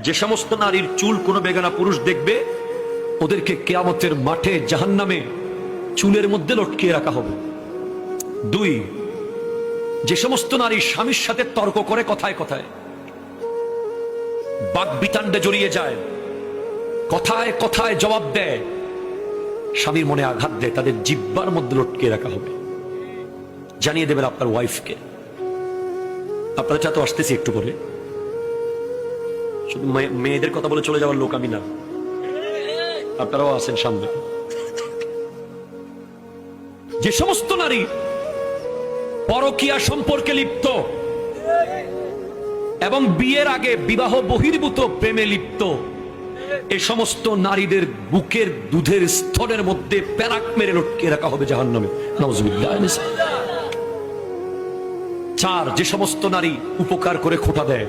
যে সমস্ত নারীর চুল কোনো বেগানা পুরুষ দেখবে, ওদেরকে কিয়ামতের মাঠে জাহান্নামে চুলের মধ্যে লটকিয়ে রাখা হবে। 2, যে সমস্ত নারী স্বামীর সাথে তর্ক করে কথায় কথায়, বাকবিতান্ডে জড়িয়ে যায়, কথায় কথায় জবাব দেয়, স্বামীর মনে আঘাত দেয়, তাদের জিহ্বার মধ্যে লটকিয়ে রাখা হবে। জানিয়ে দেবেন আপনার ওয়াইফকে। আপনারা চাতে আসতেছি একটু পরে, শুধু মেয়েদের কথা বলে চলে যাওয়ার লোক আমি না, আপনারাও আছেন সামনে। যে সমস্ত নারী পরকীয়া সম্পর্কে লিপ্ত এবং বিয়ের আগে বিবাহ বহির্ভূত প্রেমে লিপ্ত, এই সমস্ত নারীদের বুকের দুধের স্তরের মধ্যে প্যারাক মেরে লটকে রাখা হবে জাহান্নামে। নাউজুবিল্লাহ। 4, যে সমস্ত নারী উপকার করে খোঁটা দেয়,